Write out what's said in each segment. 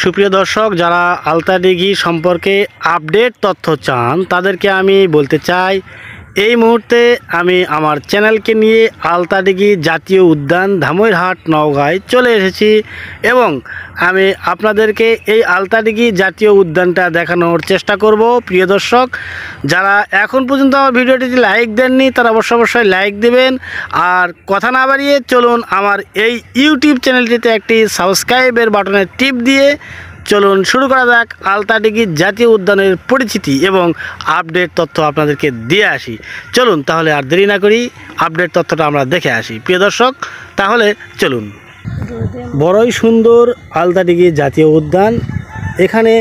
সুপ্রিয় দর্শক, যারা আলতাদিঘি সম্পর্কে আপডেট তথ্য চান তাদেরকে আমি বলতে চাই, এই মুহূর্তে আমি আমার চ্যানেলকে নিয়ে আলতাদিঘি জাতীয় উদ্যান ধামইরহাট নওগাঁয় চলে এসেছি এবং আমি আপনাদেরকে এই আলতাদিঘি জাতীয় উদ্যানটা দেখানোর চেষ্টা করব। প্রিয় দর্শক, যারা এখন পর্যন্ত আমার ভিডিওটিতে লাইক দেননি তারা অবশ্যই লাইক দেবেন। আর কথা না বাড়িয়ে চলুন আমার এই ইউটিউব চ্যানেলটিতে একটি সাবস্ক্রাইবের বাটনে টিপ দিয়ে চলুন শুরু করা যাক আলতাদিঘি জাতীয় উদ্যানের পরিচিতি এবং আপডেট তথ্য আপনাদেরকে দিয়ে আসি। চলুন তাহলে আর দেরি না করি আপডেট তথ্যটা আমরা দেখে আসি। প্রিয় দর্শক, তাহলে চলুন। বড়ই সুন্দর আলতাদিঘি জাতীয় উদ্যান। এখানে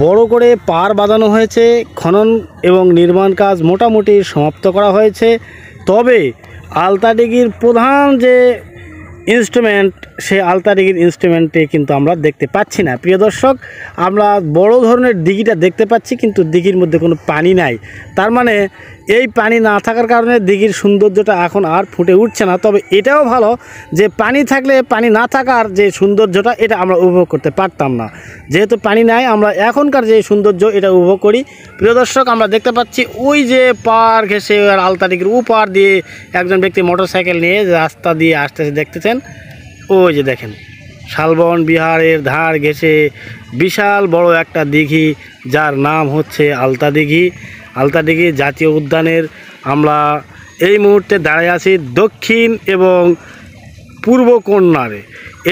বড় করে পার বাঁধানো হয়েছে, খনন এবং নির্মাণ কাজ মোটামুটি সমাপ্ত করা হয়েছে। তবে আলতাদিঘির প্রধান যে ইনস্ট্রুমেন্ট, সে আলতাদিঘির ইনস্ট্রুমেন্টে কিন্তু আমরা দেখতে পাচ্ছি না। প্রিয় দর্শক, আমরা বড় ধরনের দিঘিটা দেখতে পাচ্ছি কিন্তু দিঘির মধ্যে কোনো পানি নাই। তার মানে এই পানি না থাকার কারণে দিঘির সৌন্দর্যটা এখন আর ফুটে উঠছে না। তবে এটাও ভালো যে পানি থাকলে পানি না থাকার যে সৌন্দর্যটা এটা আমরা উপভোগ করতে পারতাম না। যেহেতু পানি নাই, আমরা এখনকার যে সৌন্দর্য এটা উপভোগ করি। প্রিয় দর্শক, আমরা দেখতে পাচ্ছি ওই যে পার ঘেঁষে আলতাদিঘির পার দিয়ে একজন ব্যক্তি মোটরসাইকেল নিয়ে রাস্তা দিয়ে আসতেছে, দেখতেছেন। ওই যে দেখেন, শালবন বিহারের ধার ঘেঁষে বিশাল বড় একটা দিঘি, যার নাম হচ্ছে আলতাদিঘি। আলতাদিঘি জাতীয় উদ্যানের আমরা এই মুহূর্তে দাঁড়িয়ে আছি দক্ষিণ এবং পূর্ব কর্নারে।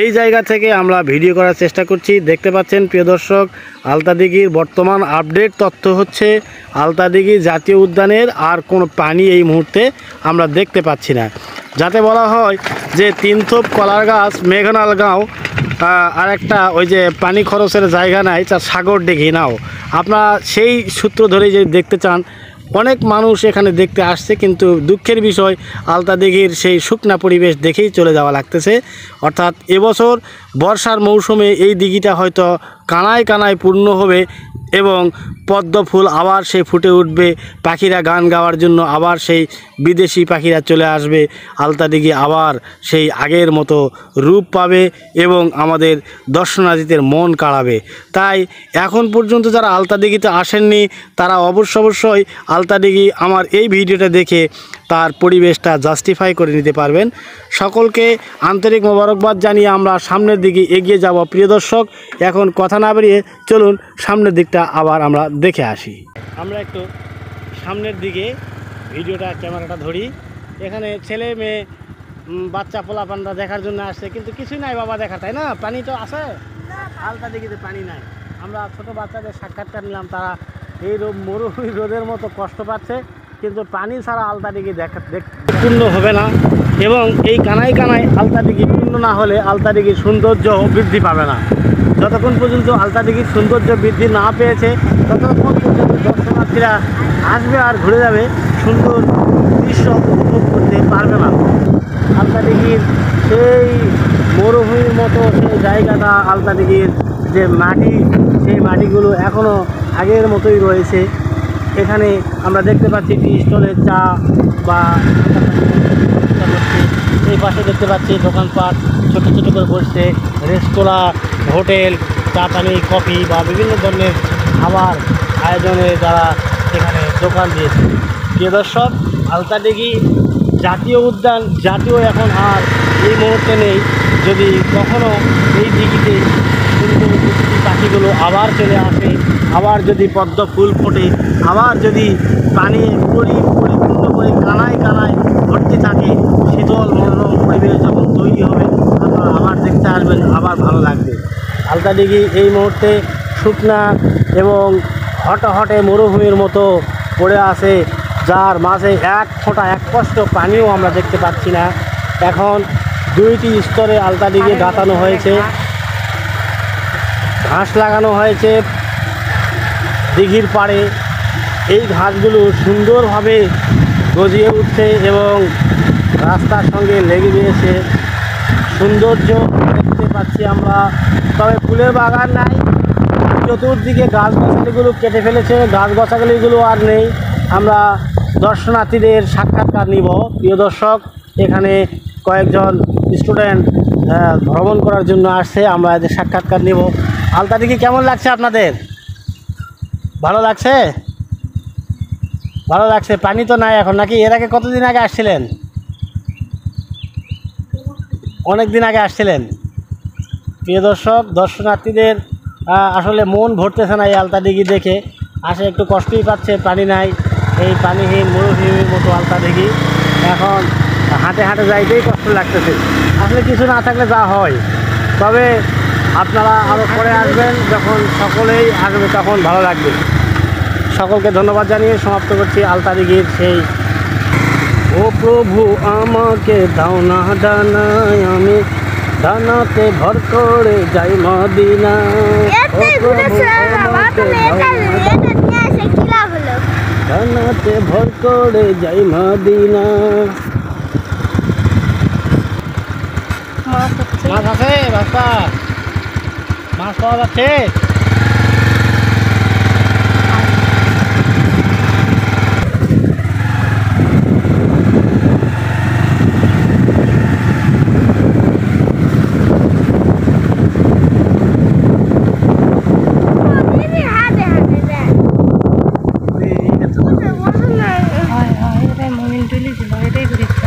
এই জায়গা থেকে আমরা ভিডিও করার চেষ্টা করছি। দেখতে পাচ্ছেন প্রিয় দর্শক, আলতাদিঘির বর্তমান আপডেট তথ্য হচ্ছে আলতাদিঘি জাতীয় উদ্যানের আর কোনো পানি এই মুহূর্তে আমরা দেখতে পাচ্ছি না। যাতে বলা হয় যে তিনথোপ কলার গাছ মেঘনাল গাঁও, আর একটা ওই যে পানি খরচের জায়গা নাই, তার সাগর দিঘি নাও। আপনারা সেই সূত্র ধরেই যদি দেখতে চান, অনেক মানুষ এখানে দেখতে আসছে, কিন্তু দুঃখের বিষয় আলতাদিঘির সেই শুকনা পরিবেশ দেখেই চলে যাওয়া লাগতেছে। অর্থাৎ এবছর বর্ষার মৌসুমে এই দিঘিটা হয়তো কানায় কানায় পূর্ণ হবে এবং পদ্ম ফুল আবার সেই ফুটে উঠবে, পাখিরা গান গাওয়ার জন্য আবার সেই বিদেশি পাখিরা চলে আসবে, আলতাদিঘি আবার সেই আগের মতো রূপ পাবে এবং আমাদের দর্শনার্থীদের মন কাড়াবে। তাই এখন পর্যন্ত যারা আলতাদিঘিতে আসেননি তারা অবশ্যই আলতাদিঘি আমার এই ভিডিওটা দেখে তার পরিবেশটা জাস্টিফাই করে নিতে পারবেন। সকলকে আন্তরিক মোবারকবাদ জানিয়ে আমরা সামনের দিকে এগিয়ে যাব। প্রিয় দর্শক, এখন কথা না বেরিয়ে চলুন সামনের দিকটা আবার আমরা দেখে আসি। আমরা একটু সামনের দিকে ভিডিওটা ক্যামেরাটা ধরি। এখানে ছেলে মেয়ে বাচ্চা পোলাপানরা দেখার জন্য আসছে, কিন্তু কিছুই নাই বাবা দেখার, তাই না? পানি তো আছে, আলতাদিঘিতে পানি নাই। আমরা ছোট বাচ্চাদের সাক্ষাৎকার নিলাম, তারা এই মরুভূমি রোদের মতো কষ্ট পাচ্ছে, কিন্তু পানি ছাড়া আলতাদিঘি পূর্ণ হবে না। এবং এই কানায় কানায় আলতাদিঘি পূর্ণ না হলে আলতাদিঘির সৌন্দর্য বৃদ্ধি পাবে না। যতক্ষণ পর্যন্ত আলতাদিঘির সৌন্দর্য বৃদ্ধি না পেয়েছে ততক্ষণ পর্যন্ত দর্শনার্থীরা আসবে আর ঘুরে যাবে, সুন্দর দৃশ্য উপভোগ করতে পারবে না। আলতাদিঘির সেই মরুভূমির মতো সেই জায়গাটা, আলতাদিঘির যে মাটি, সেই মাটিগুলো এখনও আগের মতোই রয়েছে। এখানে আমরা দেখতে পাচ্ছি টি স্টলে চা বা এই পাশে দেখতে পাচ্ছি দোকানপাট ছোট ছোট করে বসছে, রেস্তোরাঁ, হোটেল, চা পানি, কফি বা বিভিন্ন ধরনের খাবার আয়োজনে যারা এখানে দোকান দিয়েছে। প্রিয় দর্শক, আলতাদিঘি জাতীয় উদ্যান জাতীয় এখন আর এই মুহূর্তে নেই। যদি কখনো এই দিঘিতে সুন্দর পাখিগুলো আবার চলে আসে, আবার যদি পদ্ম ফুল ফোটে, আবার যদি পানি পরিপূর্ণ করে কানায় কানায় ভর্তি থাকে, শীতল মনোরম পরিবেশ যখন তৈরি হবে, আপনারা আবার দেখতে আসবেন, আবার ভালো লাগবে। আলতাদিঘি এই মুহূর্তে শুকনা এবং হটে মরুভূমির মতো পড়ে আছে, যার মাঝে এক ফোঁটা এক কষ্ট পানিও আমরা দেখতে পাচ্ছি না। এখন দুইটি স্তরে আলতাদিঘি গাঁথানো হয়েছে, ঘাস লাগানো হয়েছে দিঘির পাড়ে। এই ঘাসগুলো সুন্দরভাবে গজিয়ে উঠছে এবং রাস্তার সঙ্গে লেগে গিয়েছে, সৌন্দর্য দেখতে পাচ্ছি আমরা। তবে ফুলের বাগান নাই, চতুর্দিকে গাছগাছালিগুলো কেটে ফেলেছে, গাছগাছালিগুলো আর নেই। আমরা দর্শনার্থীদের সাক্ষাৎকার নিব। প্রিয় দর্শক, এখানে কয়েকজন স্টুডেন্ট ভ্রমণ করার জন্য আসছে, আমরা এদের সাক্ষাৎকার নেব। আলতাদিঘি কেমন লাগছে আপনাদের? ভালো লাগছে? ভালো লাগছে। পানি তো নাই এখন নাকি? এর আগে কতদিন আগে আসছিলেন? অনেক দিন আগে আসছিলেন। প্রিয় দর্শক, দর্শনার্থীদের আসলে মন ভরতেছে না এই আলতাদিঘি দেখে। আসে একটু কষ্টই পাচ্ছে, পানি নাই, এই পানিহীন মরুভূমির মতো আলতাদিঘি। এখন হাঁটে হাঁটে যাইতেই কষ্ট লাগতেছে। আসলে কিছু না থাকলে যা হয়। তবে আপনারা আরও পরে আসবেন, যখন সকলেই আসবে তখন ভালো লাগবে। সকলকে ধন্যবাদ জানিয়ে সমাপ্ত করছি আলতাদিঘির সেই ও প্রভু আমাকে দাও না ডানায়, আমি ডানাতে ভর করে যাই মদিনা। ও প্রভু আমাকে ডানাতে ভর করে যাই মদিনা। মাছ আছে বাস্তা? মাছ পাওয়া যাচ্ছে? হয় হয়, এটাই মমিন তুলি ছিল, এটাই ঘুরেছে।